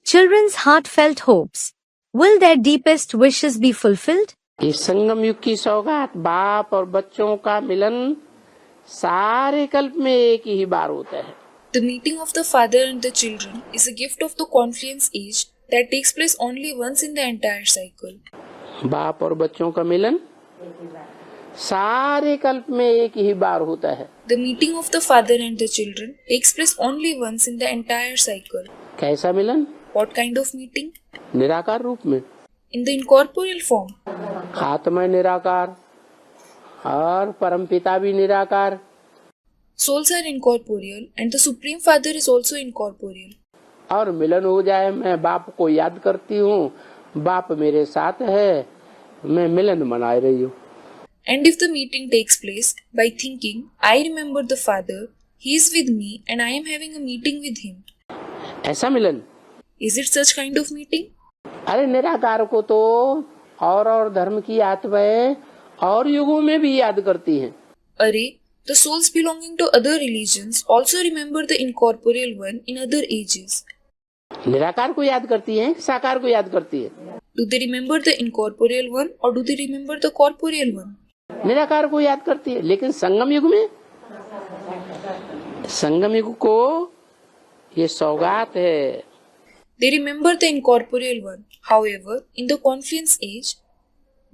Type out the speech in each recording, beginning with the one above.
children's heartfelt hopes. Will their deepest wishes be fulfilled? इस संगम युग की सौगात बाप और बच्चों का मिलन सारे कल्प में एक ही बार होता है. The meeting of the father and the children is a gift of the confluence age that takes place only once in the entire cycle. बाप और बच्चों का मिलन सारे कल्प में एक ही बार होता है. The meeting of the father and the children takes place only once in the entire cycle. कैसा मिलन? What kind of meeting? निराकार रूप में. In the incorporeal form. आत्मा निराकार और परमपिता भी निराकार. Souls are incorporeal and the Supreme Father is also incorporeal. और मिलन हो जाए, मैं बाप को याद करती हूँ, बाप मेरे साथ है, मैं मिलन मना रही हूँ. And if the meeting takes place by thinking, I remember the Father, He is with me and I am having a meeting with Him. ऐसा मिलन? Is it such kind of meeting? अरे निराकार को तो और धर्म की आत्माएं और युगों में भी याद करती हैं. अरे, the souls belonging to other religions also remember the incorporeal one in other ages. निराकार को याद करती हैं, साकार को याद करती है? Do they remember the incorporeal one or do they remember the corporeal one? निराकार को याद करती है, लेकिन संगम युग में, संगम युग को ये सौगात है. They remember the incorporeal one. However, in the confluence age,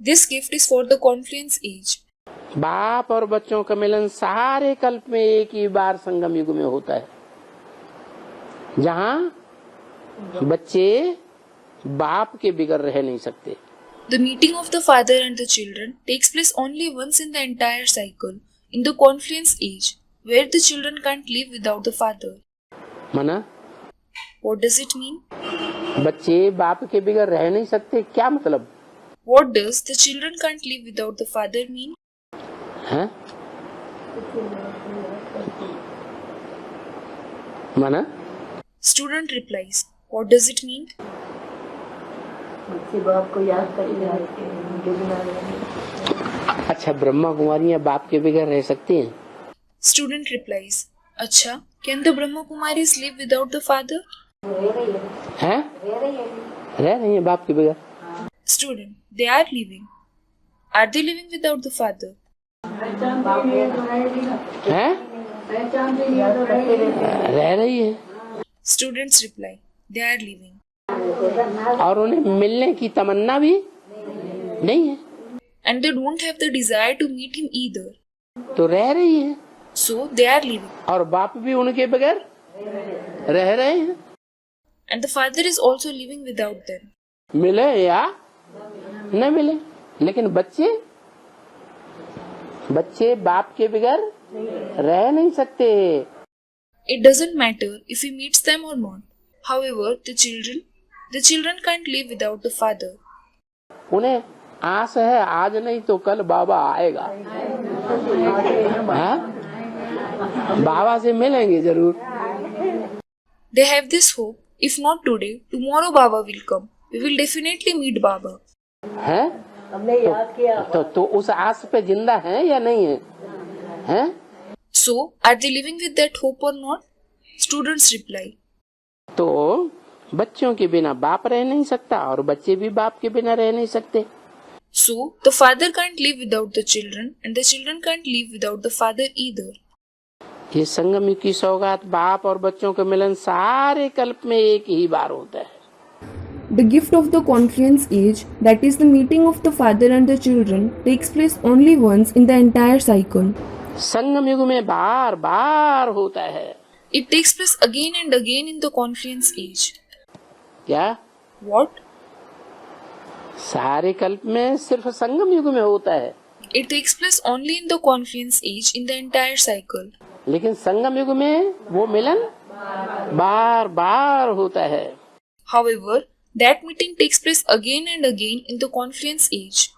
this gift is for the confluence age. बाप और बच्चों का मिलन सारे कल्प में एक ही बार संगम युग में होता है, जहाँ बच्चे बाप के बिगर रह नहीं सकते. The meeting of the father and the children takes place only once in the entire cycle, in the confluence age, where the children can't live without the father. मना? What does it mean? बच्चे बाप के बिगर रह नहीं सकते, क्या मतलब? What does the children can't live without the father mean? हैं? मना? Student replies, what does it mean? बाप को याद करेंगे. अच्छा, ब्रह्मा कुमारियां बाप के बगैर रह सकती हैं? Student replies, अच्छा, can the Brahma Kumaris live without the father? हैं? रह रही हैं बाप के बगैर. Student, they are living. Are they living without the father? हैं? रह रही है. Students reply, they are living. और उन्हें मिलने की तमन्ना भी नहीं है. And they don't have the desire to meet him either. तो रह रही है. So they are living. और बाप भी उनके बगैर रह रहे हैं. And the father is also living without them. मिले या न मिले, लेकिन बच्चे बाप के बगैर रह नहीं सकते. It doesn't matter if he meets them or not. However, the children can't live without the father. उन्हें आस है, आज नहीं तो कल बाबा आएगा. हाँ? बाबा से मिलेंगे जरूर. They have this hope. If not today, tomorrow Baba will come. We will definitely meet Baba. हैं? हमने याद किया. तो उस आस पे जिंदा हैं या नहीं है? हैं? So, are they living with that hope or not? Students reply. तो बच्चों के बिना बाप रह नहीं सकता और बच्चे भी बाप के बिना रह नहीं सकते. So, the father can't live without the children and the children can't live without the father either. ये संगम युग की सौगात बाप और बच्चों के मिलन सारे कल्प में एक ही बार होता है. The gift of the confluence age, that is the meeting of the father and the children, takes place only once in the entire cycle. संगम युग में बार बार होता है. It takes place again and again in the confluence age. क्या? What? सारे कल्प में सिर्फ संगम युग में होता है. It takes place only in the confluence age in the entire cycle. लेकिन संगम युग में वो मिलन बार बार होता है. However, that meeting takes place again and again in the confluence age.